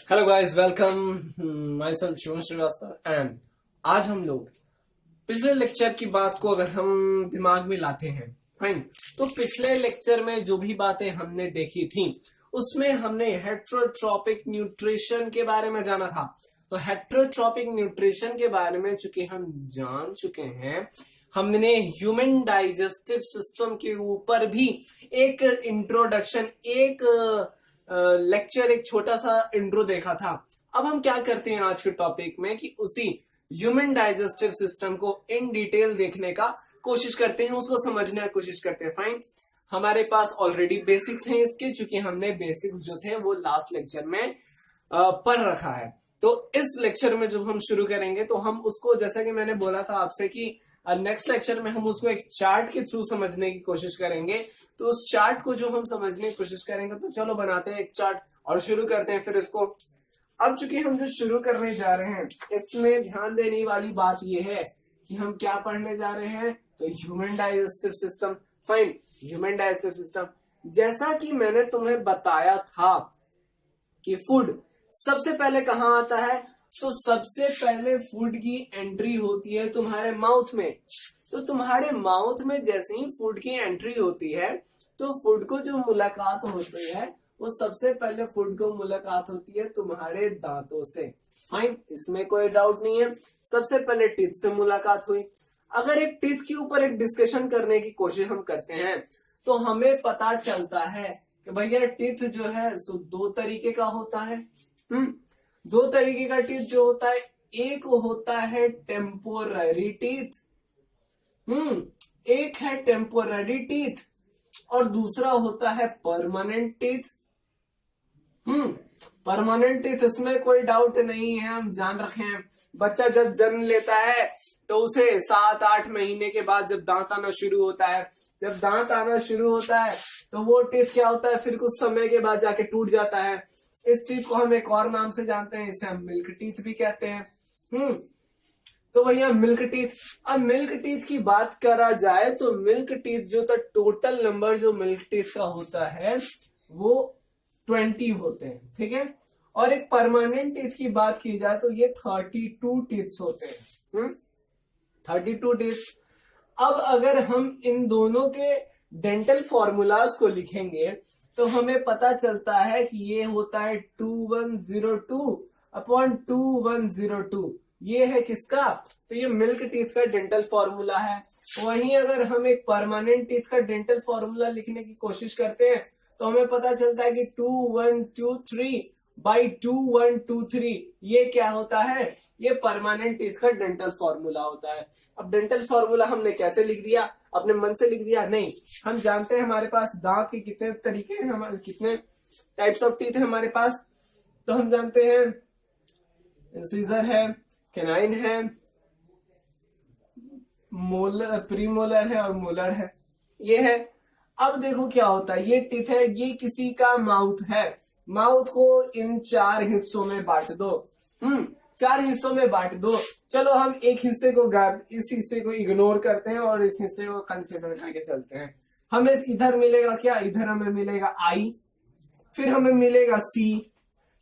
Hello guys, welcome. Myself Shivam Shrivastava and आज हम लोग पिछले लेक्चर की बात को अगर हम दिमाग में लाते हैं, फाइन। तो पिछले लेक्चर में जो भी बातें हमने देखी थी उसमें हमने हेट्रोट्रॉपिक न्यूट्रिशन के बारे में जाना था। तो हेट्रोट्रॉपिक न्यूट्रिशन के बारे में चूंकि हम जान चुके हैं, हमने ह्यूमन डाइजेस्टिव सिस्टम के ऊपर भी एक इंट्रोडक्शन, एक लेक्चर, एक छोटा सा इंट्रो देखा था। अब हम क्या करते हैं आज के टॉपिक में कि उसी ह्यूमन डाइजेस्टिव सिस्टम को इन डिटेल देखने का कोशिश करते हैं, उसको समझने की कोशिश करते हैं। फाइन, हमारे पास ऑलरेडी बेसिक्स हैं इसके, चूंकि हमने बेसिक्स जो थे वो लास्ट लेक्चर में पढ़ रखा है। तो इस लेक्चर में जब हम शुरू करेंगे तो हम उसको, जैसा कि मैंने बोला था आपसे कि नेक्स्ट लेक्चर में हम उसको एक चार्ट के थ्रू समझने की कोशिश करेंगे। तो उस चार्ट को जो हम समझने की कोशिश करेंगे, तो चलो बनाते हैं एक चार्ट और शुरू करते हैं फिर इसको। अब चूंकि हम जो शुरू करने जा रहे हैं, इसमें ध्यान देने वाली बात यह है कि हम क्या पढ़ने जा रहे हैं। तो human digestive system. Fine, human digestive system, जैसा कि मैंने तुम्हें बताया था कि फूड सबसे पहले कहाँ आता है, तो सबसे पहले फूड की एंट्री होती है तुम्हारे माउथ में। तो तुम्हारे माउथ में जैसे ही फूड की एंट्री होती है, तो फूड को जो मुलाकात होती है, वो सबसे पहले फूड को मुलाकात होती है तुम्हारे दांतों से। फाइन, इसमें कोई डाउट नहीं है। सबसे पहले टीथ से मुलाकात हुई। अगर एक टीथ के ऊपर एक डिस्कशन करने की कोशिश हम करते हैं, तो हमें पता चलता है कि भैया टीथ जो है सो दो तरीके का होता है। दो तरीके का टीथ जो होता है, एक होता है टेम्पोररी टीथ, एक है टेम्पोररी टीथ, और दूसरा होता है परमानेंट टीथ। परमानेंट टीथ, इसमें कोई डाउट नहीं है, हम जान रखे हैं। बच्चा जब जन्म लेता है तो उसे 7-8 महीने के बाद जब दांत आना शुरू होता है, जब दांत आना शुरू होता है तो वो टीथ क्या होता है, फिर कुछ समय के बाद जाके टूट जाता है। इस टीथ को हम एक और नाम से जानते हैं, इसे हम मिल्क टीथ भी कहते हैं। तो भैया मिल्क टीथ। अब मिल्क टीथ की बात करा जाए तो मिल्क टीथ जो था, टोटल नंबर जो मिल्क टीथ का होता है वो 20 होते हैं, ठीक है। और एक परमानेंट टीथ की बात की जाए तो ये 32 टीथ्स होते हैं। 32 टीथ्स। अब अगर हम इन दोनों के डेंटल फॉर्मूलाज को लिखेंगे तो हमें पता चलता है कि ये होता है 2102 अपॉन 2102। ये है किसका, तो ये मिल्क टीथ का डेंटल फॉर्मूला है। वहीं अगर हम एक परमानेंट टीथ का डेंटल फॉर्मूला लिखने की कोशिश करते हैं तो हमें पता चलता है कि 2123 बाई 2123, ये क्या होता है, ये परमानेंट टीथ का डेंटल फॉर्मूला होता है। अब डेंटल फॉर्मूला हमने कैसे लिख दिया, अपने मन से लिख दिया? नहीं, हम जानते हैं हमारे पास दांत के कितने तरीके हैं, हमारे कितने टाइप्स ऑफ टीथ है हमारे पास। तो हम जानते हैं इंसिजर है, कैनाइन है, मोलर, प्रीमोलर है और मोलर है, ये है। अब देखो क्या होता है, ये टीथ है, ये किसी का माउथ है। माउथ को इन 4 हिस्सों में बांट दो। 4 हिस्सों में बांट दो। चलो हम एक हिस्से को इस हिस्से को इग्नोर करते हैं और इस हिस्से को कंसिडर करके चलते हैं। हमें इधर मिलेगा क्या, इधर हमें मिलेगा आई, फिर हमें मिलेगा सी,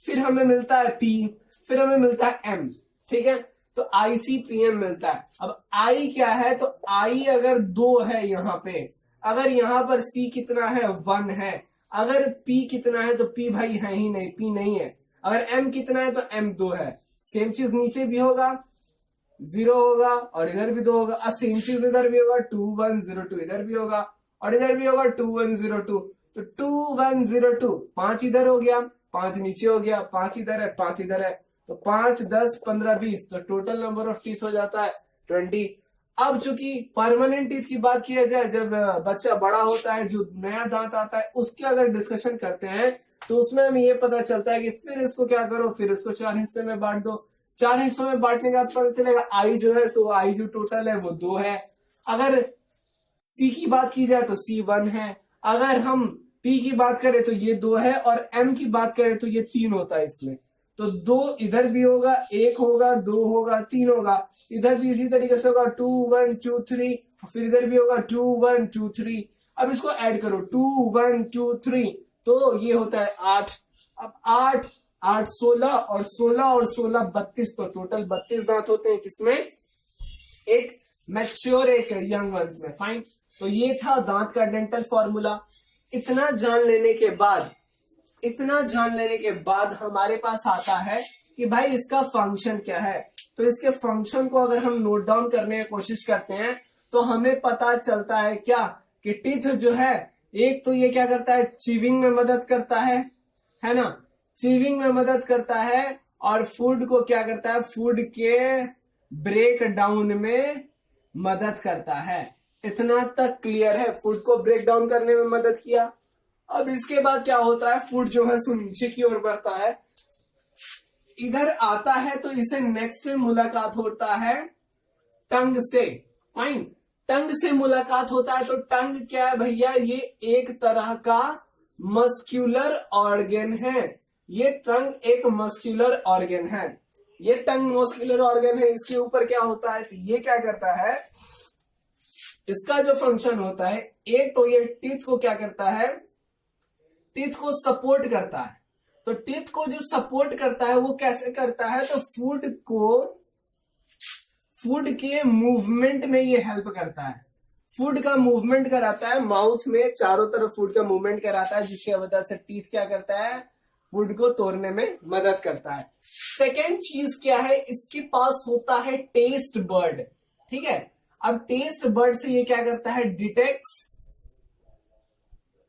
फिर हमें मिलता है पी, फिर हमें मिलता है एम, ठीक है। तो ICPM मिलता है। अब आई क्या है, तो आई अगर 2 है यहाँ पे, अगर यहाँ पर सी कितना है, 1 है, अगर पी कितना है तो पी भाई है ही नहीं, पी नहीं है। अगर एम कितना है तो एम 2 है। सेम चीज नीचे भी होगा, 0 होगा, और इधर भी 2 होगा। और सेम चीज इधर भी होगा, 2102 इधर भी होगा, और इधर भी होगा 2102। तो 2102, 5 इधर हो गया, 5 नीचे हो गया, 5 इधर है, 5 इधर है, तो 5, 10, 15, 20, तो टोटल नंबर ऑफ टीथ हो जाता है 20। अब चूंकि परमानेंट टीथ की बात किया जाए, जब बच्चा बड़ा होता है, जो नया दांत आता है, उसके अगर डिस्कशन करते हैं तो उसमें हमें ये पता चलता है कि फिर इसको क्या करो, फिर इसको 4 हिस्से में बांट दो। 4 हिस्सों में बांटने के बाद पता चलेगा आई जो है, सो आई जो टोटल है वो 2 है। अगर सी की बात की जाए तो सी 1 है। अगर हम पी की बात करें तो ये 2 है, और एम की बात करें तो ये 3 होता है इसमें। तो 2 इधर भी होगा, 1 होगा, 2 होगा, 3 होगा, इधर भी इसी तरीके से होगा 2 1 2 3, फिर इधर भी होगा 2 1 2 3। अब इसको ऐड करो 2 1 2 3, तो ये होता है 8। अब 8 8 16 और 16 और 16 32, तो टोटल 32 दांत होते हैं किसमें, एक मैच्योर एक यंग वंस में। फाइन, तो ये था दांत का डेंटल फॉर्मूला। इतना जान लेने के बाद, इतना जान लेने के बाद हमारे पास आता है कि भाई इसका फंक्शन क्या है। तो इसके फंक्शन को अगर हम नोट डाउन करने की कोशिश करते हैं तो हमें पता चलता है क्या कि टीथ जो है, एक तो ये क्या करता है, चीविंग में मदद करता है ना, चीविंग में मदद करता है, और फूड को क्या करता है, फूड के ब्रेक डाउन में मदद करता है। इतना तक क्लियर है, फूड को ब्रेक डाउन करने में मदद किया। अब इसके बाद क्या होता है, फूड जो है सो नीचे की ओर बढ़ता है, इधर आता है, तो इसे नेक्स्ट में मुलाकात होता है टंग से। फाइन, टंग से मुलाकात होता है, तो टंग क्या है भैया, ये एक तरह का मस्क्यूलर ऑर्गन है। ये टंग एक मस्क्यूलर ऑर्गन है, ये टंग मस्क्यूलर ऑर्गन है। इसके ऊपर क्या होता है, तो ये क्या करता है, इसका जो फंक्शन होता है, एक तो ये टीथ को क्या करता है, टीथ को सपोर्ट करता है। तो टीथ को जो सपोर्ट करता है वो कैसे करता है, तो फूड को, फूड के मूवमेंट में ये हेल्प करता है, फूड का मूवमेंट कराता है, माउथ में चारों तरफ फूड का मूवमेंट कराता है, जिसकी वजह से टीथ क्या करता है, फूड को तोड़ने में मदद करता है। सेकेंड चीज क्या है, इसके पास होता है टेस्ट बर्ड। ठीक है, अब टेस्ट बर्ड से ये क्या करता है, डिटेक्ट्स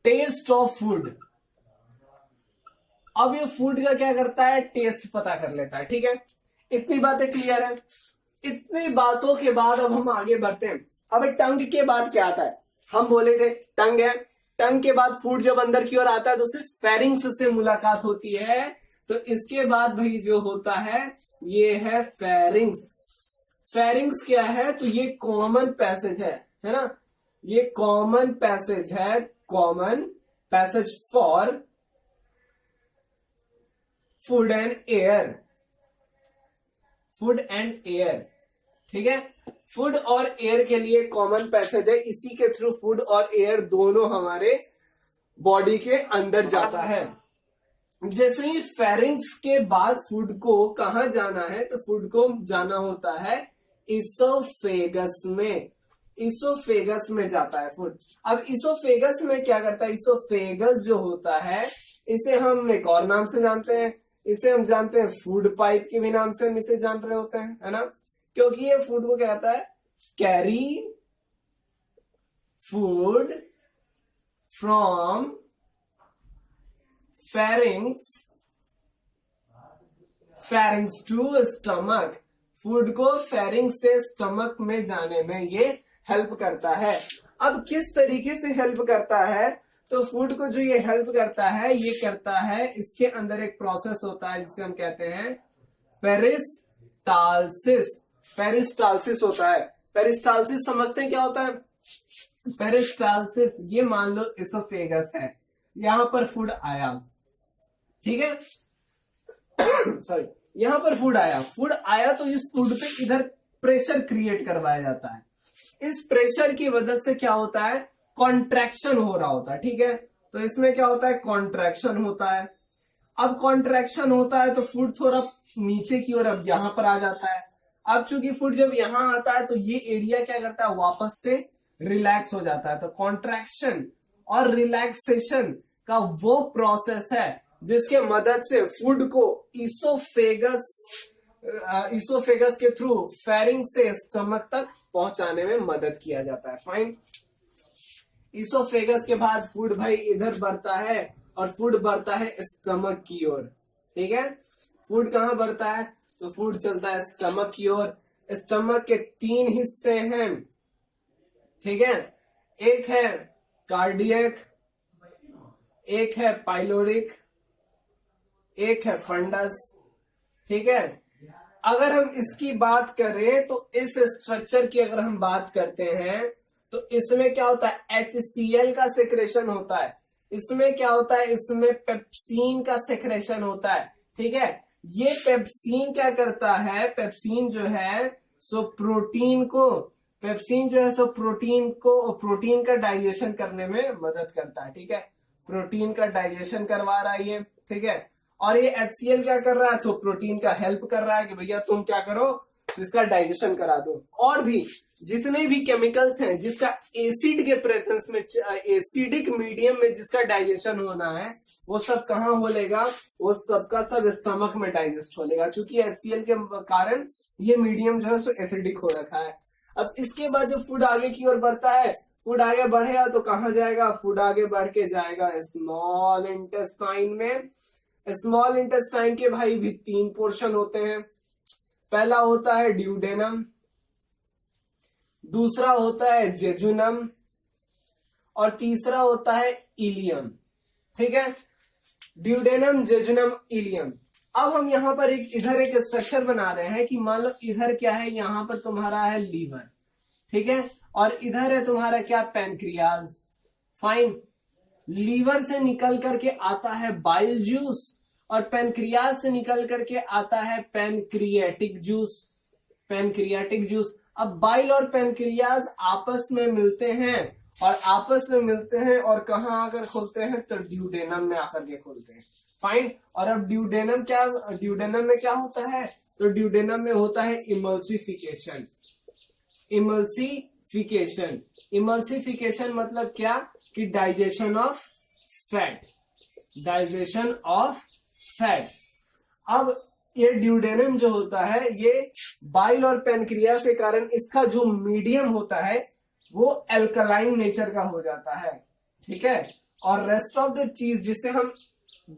टेस्ट ऑफ फूड। अब ये फूड का क्या करता है, टेस्ट पता कर लेता है। ठीक है, इतनी बातें क्लियर है। इतनी बातों के बाद अब हम आगे बढ़ते हैं। अब टंग के बाद क्या आता है, हम बोले थे टंग है, टंग के बाद फूड जब अंदर की ओर आता है तो सिर्फ फेरिंग्स से मुलाकात होती है। तो इसके बाद भाई जो होता है ये है फेरिंग्स। फेरिंग्स क्या है, तो ये कॉमन पैसेज है ना, ये कॉमन पैसेज है, common passage for food and air, food and air. ठीक है, फूड और एयर के लिए कॉमन पैसेज है, इसी के थ्रू फूड और एयर दोनों हमारे बॉडी के अंदर जाता है। जैसे ही फेरिंग्स के बाद फूड को कहां जाना है, तो फूड को जाना होता है इसोफेगस में, इसोफेगस में जाता है फूड। अब इसोफेगस में क्या करता है, इसोफेगस जो होता है इसे हम एक और नाम से जानते हैं, इसे हम जानते हैं फूड पाइप के भी नाम से हम इसे जान रहे होते हैं, है ना, क्योंकि ये फूड को क्या कहता है, carry food from pharynx, pharynx to stomach, food को फेरिंग से स्टमक में जाने में ये हेल्प करता है। अब किस तरीके से हेल्प करता है, तो फूड को जो ये हेल्प करता है, ये करता है, इसके अंदर एक प्रोसेस होता है जिसे हम कहते हैं पेरिस्टालसिस। पेरिस्टालसिस होता है, पेरिस्टालसिस समझते हैं क्या होता है, पेरिस्टालसिस, ये मान लो इसोफेगस है, यहां पर फूड आया, ठीक है सॉरी, यहां पर फूड आया, फूड आया तो इस फूड पे इधर प्रेशर क्रिएट करवाया जाता है। इस प्रेशर की वजह से क्या होता है, कॉन्ट्रैक्शन हो रहा होता है। ठीक है, तो इसमें क्या होता है, कॉन्ट्रैक्शन होता है। अब कॉन्ट्रैक्शन होता है तो फूड थोड़ा नीचे की ओर अब यहां पर आ जाता है। अब चूंकि फूड जब यहां आता है तो ये एरिया क्या करता है, वापस से रिलैक्स हो जाता है। तो कॉन्ट्रैक्शन और रिलैक्सेशन का वो प्रोसेस है जिसके मदद से फूड को इसोफेगस के थ्रू फेरिंग से स्टमक तक पहुंचाने में मदद किया जाता है। फाइन, इसोफेगस के बाद फूड भाई इधर बढ़ता है और फूड बढ़ता है स्टमक की ओर। ठीक है, फूड कहां बढ़ता है, तो फूड चलता है स्टमक की ओर। स्टमक के 3 हिस्से हैं, ठीक है, एक है कार्डियक, एक है पाइलोरिक, एक है फंडस। ठीक है, अगर हम इसकी बात करें तो इस स्ट्रक्चर की अगर हम बात करते हैं तो इसमें क्या होता है, HCl का सेक्रेशन होता है। इसमें क्या होता है, इसमें पेप्सिन का सेक्रेशन होता है। ठीक है, ये पेप्सिन क्या करता है, पेप्सिन जो है सो प्रोटीन को, पेप्सिन जो है सो प्रोटीन को, प्रोटीन का डाइजेशन करने में मदद करता है। ठीक है, प्रोटीन का डाइजेशन करवा रहा है ये। ठीक है, और ये HCl क्या कर रहा है, सो प्रोटीन का हेल्प कर रहा है कि भैया तुम क्या करो, जिसका डाइजेशन करा दो। और भी जितने भी केमिकल्स हैं जिसका एसिड के प्रेजेंस में, एसिडिक मीडियम में जिसका डाइजेशन होना है, वो सब कहाँ होलेगा, वो सबका सब स्टमक में डाइजेस्ट होलेगा, क्योंकि HCl के कारण ये मीडियम जो है सो एसिडिक हो रखा है। अब इसके बाद जब फूड आगे की ओर बढ़ता है, फूड आगे बढ़ेगा तो कहाँ जाएगा, फूड आगे बढ़ के जाएगा स्मॉल इंटेस्टाइन में। स्मॉल इंटेस्टाइन के भाई भी 3 पोर्शन होते हैं। पहला होता है ड्यूडेनम, दूसरा होता है जेजुनम, और तीसरा होता है इलियम। ठीक है, ड्यूडेनम, जेजुनम, इलियम। अब हम यहां पर इधर एक स्ट्रक्चर बना रहे हैं कि मान लो इधर क्या है, यहां पर तुम्हारा है लीवर, ठीक है, और इधर है तुम्हारा क्या, पैनक्रियाज। फाइन, लीवर से निकल करके आता है बाइल जूस, और पैनक्रियाज से निकल करके आता है पैनक्रियाटिक जूस। Pancreatic juice. अब बाइल और पैनक्रियाज आपस में मिलते हैं, और आपस में मिलते हैं और कहाँ आकर खोलते हैं, तो ड्यूडेनम में आकर के खोलते हैं। फाइन, और अब ड्यूडेनम में क्या होता है, तो ड्यूडेनम में होता है इमल्सिफिकेशन। इमल्सिफिकेशन मतलब क्या, कि डाइजेशन ऑफ फैट। अब ये ड्यूडेनम जो होता है, ये बाइल और पैनक्रियाज के कारण इसका जो मीडियम होता है वो एल्कलाइन नेचर का हो जाता है। ठीक है, और रेस्ट ऑफ द चीज जिससे हम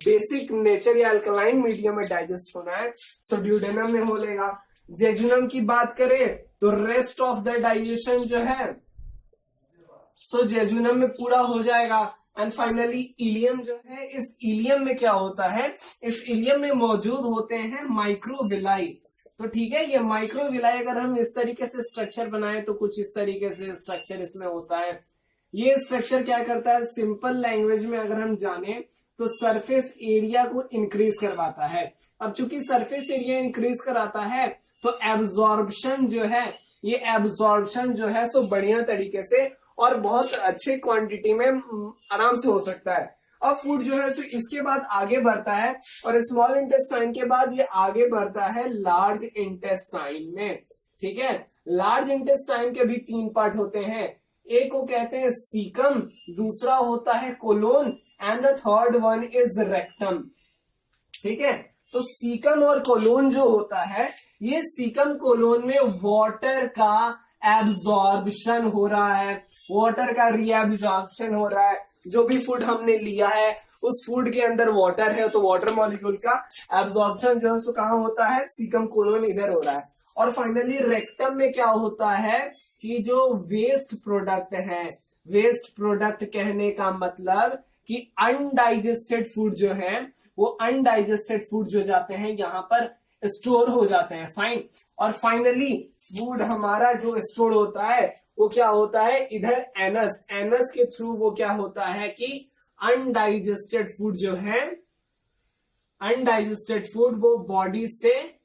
बेसिक नेचर या अल्कलाइन मीडियम में डाइजेस्ट होना है, सो ड्यूडेनम में हो लेगा। जेजुनम की बात करें तो रेस्ट ऑफ द डाइजेशन जो है सो जेजुनम में पूरा हो जाएगा। एंड फाइनली इलियम जो है, इस इलियम में क्या होता है, इस इलियम में मौजूद होते हैं माइक्रोविलाई। तो ठीक है, ये माइक्रोविलाई अगर हम इस तरीके से स्ट्रक्चर बनाए तो कुछ इस तरीके से स्ट्रक्चर इसमें होता है। ये स्ट्रक्चर क्या करता है, सिंपल लैंग्वेज में अगर हम जाने तो सरफेस एरिया को इंक्रीज करवाता है। अब चूंकि सरफेस एरिया इंक्रीज कराता है तो एब्जॉर्प्शन जो है सो बढ़िया तरीके से और बहुत अच्छे क्वांटिटी में आराम से हो सकता है। अब फूड जो है सो इसके बाद आगे बढ़ता है, और स्मॉल इंटेस्टाइन के बाद ये आगे बढ़ता है लार्ज इंटेस्टाइन में। ठीक है, लार्ज इंटेस्टाइन के भी 3 पार्ट होते हैं। एक को कहते हैं सीकम, दूसरा होता है colon, and the third one is rectum. ठीक है, तो सीकम और कोलोन जो होता है, ये सीकम कोलोन में वाटर का एब्जॉर्प्शन हो रहा है, वाटर का रीएब्जॉर्प्शन हो रहा है। जो भी फूड हमने लिया है उस फूड के अंदर वाटर है, तो वाटर मॉलिक्यूल का एब्जॉर्प्शन जो है सो कहाँ होता है, सीकम कोलोन इधर हो रहा है। और फाइनली रेक्टम में क्या होता है कि जो वेस्ट प्रोडक्ट है, वेस्ट प्रोडक्ट कहने का मतलब कि अनडाइजेस्टेड फूड जो है, वो अनडाइजेस्टेड फूड जो जाते हैं यहाँ पर स्टोर हो जाते हैं। फाइन, और फाइनली फूड हमारा जो स्टोर होता है वो क्या होता है, इधर एनस के थ्रू वो क्या होता है कि अनडाइजेस्टेड फूड जो है, अनडाइजेस्टेड फूड वो बॉडी से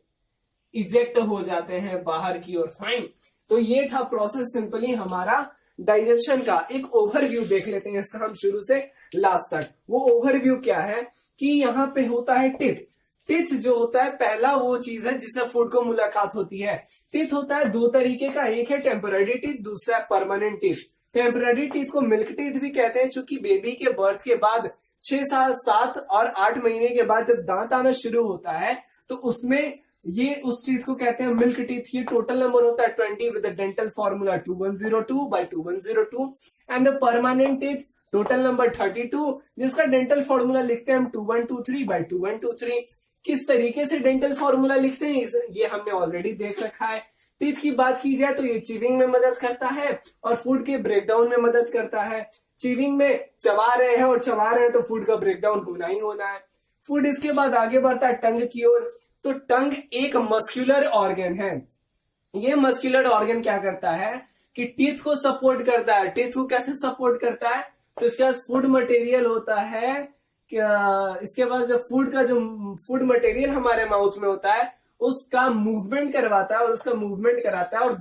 इजेक्ट हो जाते हैं बाहर की ओर। फाइन, तो ये था प्रोसेस सिंपली हमारा डाइजेशन का। एक ओवरव्यू देख लेते हैं इसका हम शुरू से लास्ट तक। वो ओवरव्यू क्या है कि यहाँ पे होता है टिथ। टिथ जो होता है पहला वो चीज है जिससे फूड को मुलाकात होती है। टिथ होता है 2 तरीके का, एक है टेम्पररी टिथ, दूसरा है परमानेंट टिथ। टेम्पररी टिथ को मिल्क टिथ भी कहते हैं, चूंकि बेबी के बर्थ के बाद 6 7 और 8 महीने के बाद जब दांत आना शुरू होता है तो उसमें ये उस टीथ को कहते हैं मिल्क टीथ। ये टोटल नंबर होता है 20 with dental formula 2102/2102। And the permanent teeth total number 32, जिसका डेंटल फॉर्मूला लिखते हैं हम 2123/2123। किस तरीके से डेंटल फॉर्मूला लिखते हैं ये हमने ऑलरेडी देख रखा है। टीथ की बात की जाए तो ये चीविंग में मदद करता है और फूड के ब्रेकडाउन में मदद करता है। चीविंग में चबा रहे हैं तो फूड का ब्रेकडाउन होना ही होना है। फूड इसके बाद आगे बढ़ता है टंग की ओर। तो टंग एक मस्कुलर ऑर्गन है। ये मस्कुलर ऑर्गन क्या करता है कि टीथ को सपोर्ट करता है। टीथ को कैसे सपोर्ट करता है, तो इसके पास फूड मटेरियल होता है। इसके बाद जो फूड मटेरियल हमारे माउथ में होता है उसका मूवमेंट करवाता है और उसका मूवमेंट कराता है, और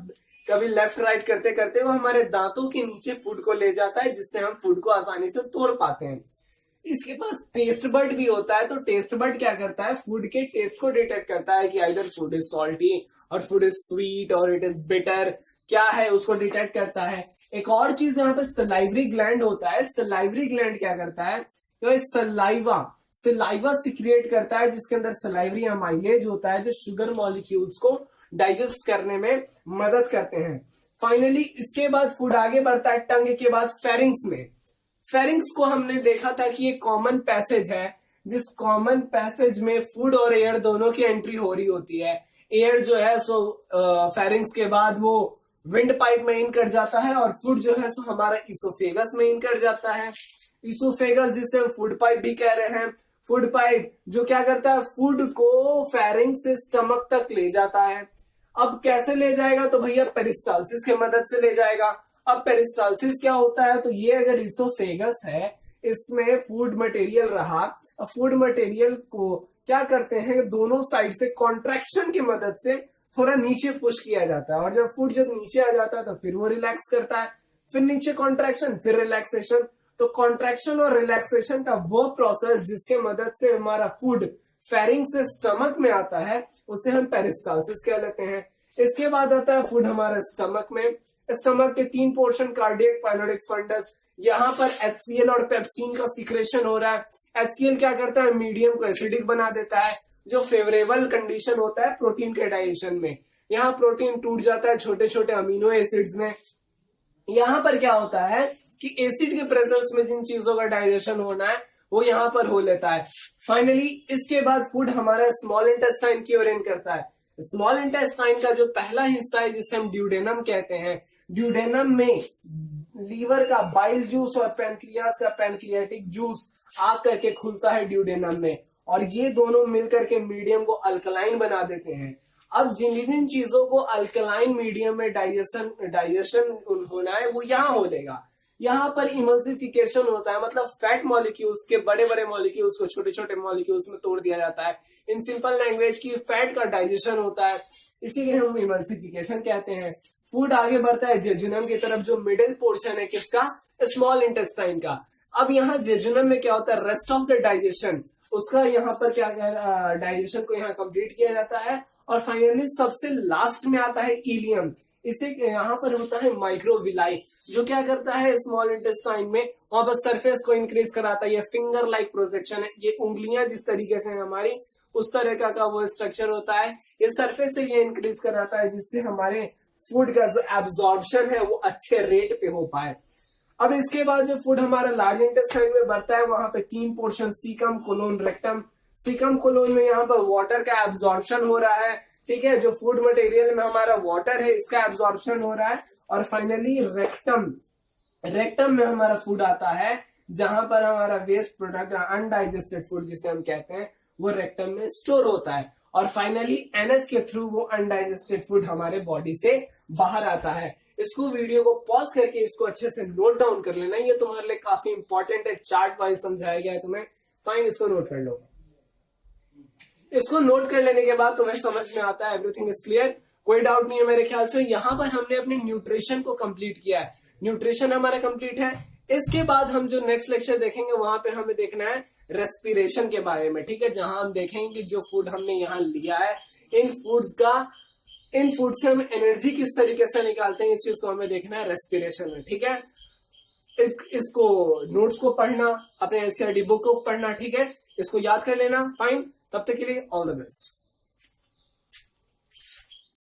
कभी लेफ्ट राइट करते करते वो हमारे दांतों के नीचे फूड को ले जाता है, जिससे हम फूड को आसानी से तोड़ पाते हैं। इसके पास टेस्ट बड भी होता है। तो टेस्ट बड क्या करता है, फूड के टेस्ट को डिटेक्ट करता है कि आइदर फूड इज सॉल्टी और फूड इज स्वीट और इट इज बिटर, क्या है उसको डिटेक्ट करता है। एक और चीज यहाँ पे सलाइवरी ग्लैंड होता है। सलाइवरी ग्लैंड क्या करता है, तो सलाइवा सलाइवा सिक्रिएट करता है, जिसके अंदर सलाइवरी अमाइलेज होता है जो शुगर मॉलिक्यूल्स को डाइजेस्ट करने में मदद करते हैं। फाइनली इसके बाद फूड आगे बढ़ता है टंग के बाद फेरिंग्स में। फेरिंग्स को हमने देखा था कि एक कॉमन पैसेज है, जिस कॉमन पैसेज में फूड और एयर दोनों की एंट्री हो रही होती है। एयर जो है सो फेरिंग्स के बाद वो विंड पाइप में इन कर जाता है और फूड जो है सो हमारा इसोफेगस में इन कर जाता है। इसोफेगस जिसे हम फूड पाइप भी कह रहे हैं। फूड पाइप जो क्या करता है, फूड को फेरिंग से स्टमक तक ले जाता है। अब कैसे ले जाएगा, तो भैया पेरिस्टालसिस की मदद से ले जाएगा। अब पेरिस्टालसिस क्या होता है, तो ये अगर इसोफेगस है, इसमें फूड मटेरियल रहा, अब फूड मटेरियल को क्या करते हैं, दोनों साइड से कॉन्ट्रैक्शन की मदद से थोड़ा नीचे पुश किया जाता है। और जब नीचे आ जाता है तो फिर वो रिलैक्स करता है, फिर नीचे कॉन्ट्रैक्शन फिर रिलैक्सेशन। तो कॉन्ट्रैक्शन और रिलैक्सेशन का वो प्रोसेस जिसके मदद से हमारा फूड फेरिंग से स्टमक में आता है, उसे हम पेरिस्टालसिस कह लेते हैं। इसके बाद आता है फूड हमारे स्टमक में। स्टमक के 3 पोर्शन, कार्डियक, पाइलोडिक, फंडस। यहाँ पर HCl और पेप्सिन का सिक्रेशन हो रहा है। HCl क्या करता है, मीडियम को एसिडिक बना देता है, जो फेवरेबल कंडीशन होता है प्रोटीन के डाइजेशन में। यहाँ प्रोटीन टूट जाता है छोटे छोटे अमीनो एसिड्स में। यहाँ पर क्या होता है कि एसिड के प्रेजेंस में जिन चीजों का डाइजेशन होना है वो यहाँ पर हो लेता है। फाइनली इसके बाद फूड हमारा स्मॉल इंटेस्टाइन की ओर एंड करता है। स्मॉल इंटेस्टाइन का जो पहला हिस्सा है जिसे हम ड्यूडेनम कहते हैं, ड्यूडेनम में लीवर का बाइल जूस और पैनक्रियास का पैनक्रियाटिक जूस आ करके खुलता है ड्यूडेनम में, और ये दोनों मिलकर के मीडियम को अल्कलाइन बना देते हैं। अब जिन जिन चीजों को अल्कलाइन मीडियम में डाइजेशन होना है वो यहाँ हो लेगा। यहाँ पर इमल्सिफिकेशन होता है, मतलब फैट मॉलिक्यूल्स के बड़े बड़े मॉलिक्यूल्स को छोटे छोटे मॉलिक्यूल्स में तोड़ दिया जाता है। इन सिंपल लैंग्वेज की फैट का डाइजेशन होता है, इसीलिए हम इमल्सिफिकेशन कहते हैं। फूड आगे बढ़ता है जेजुनम की तरफ, जो मिडिल पोर्शन है किसका, स्मॉल इंटेस्टाइन का। अब यहाँ जेजुनम में क्या होता है, रेस्ट ऑफ द डाइजेशन, उसका यहाँ पर क्या डाइजेशन को यहाँ कंप्लीट किया जाता है। और फाइनली सबसे लास्ट में आता है इलियम। इसे यहाँ पर होता है माइक्रोविलाई, जो क्या करता है स्मॉल इंटेस्टाइन में वहां पर सरफेस को इंक्रीज कराता है। ये फिंगर लाइक प्रोजेक्शन है, ये उंगलियां जिस तरीके से हमारी उस तरह का वो स्ट्रक्चर होता है। ये सरफेस से ये इंक्रीज कराता है, जिससे हमारे फूड का जो एब्जॉर्प्शन है वो अच्छे रेट पे हो पाए। अब इसके बाद जो फूड हमारा लार्ज इंटेस्टाइन में बढ़ता है, वहां पे 3 portion, caecum, colon, rectum. Caecum colon में यहाँ पर वाटर का एब्जॉर्प्शन हो रहा है, ठीक है, जो फूड मटेरियल में हमारा वाटर है इसका एब्जॉर्प्शन हो रहा है। और फाइनली रेक्टम में हमारा फूड आता है, जहां पर हमारा वेस्ट प्रोडक्ट अनडाइजेस्टेड फूड जिसे हम कहते हैं वो रेक्टम में स्टोर होता है। और फाइनली एनएस के थ्रू वो अनडाइजेस्टेड फूड हमारे बॉडी से बाहर आता है। इसको वीडियो को पॉज करके इसको अच्छे से नोट डाउन कर लेना, ये तुम्हारे लिए काफी इंपॉर्टेंट है, चार्ट वाइज समझाया गया है तुम्हें। फाइन, इसको नोट कर लो। इसको नोट कर लेने के बाद तुम्हें समझ में आता है, एवरीथिंग इज क्लियर, कोई डाउट नहीं है मेरे ख्याल से। यहाँ पर हमने अपने न्यूट्रिशन को कंप्लीट किया है, न्यूट्रिशन हमारा कंप्लीट है। इसके बाद हम जो नेक्स्ट लेक्चर देखेंगे वहां पे हमें देखना है रेस्पिरेशन के बारे में, ठीक है, जहां हम देखेंगे कि जो फूड हमने यहाँ लिया है, इन फूड से हम एनर्जी किस तरीके से निकालते हैं, इस चीज को हमें देखना है रेस्पिरेशन में, ठीक है। इसको नोट्स को पढ़ना, अपने एनसीईआरटी बुक को पढ़ना, ठीक है, इसको याद कर लेना। फाइन, तब तक के लिए ऑल द बेस्ट।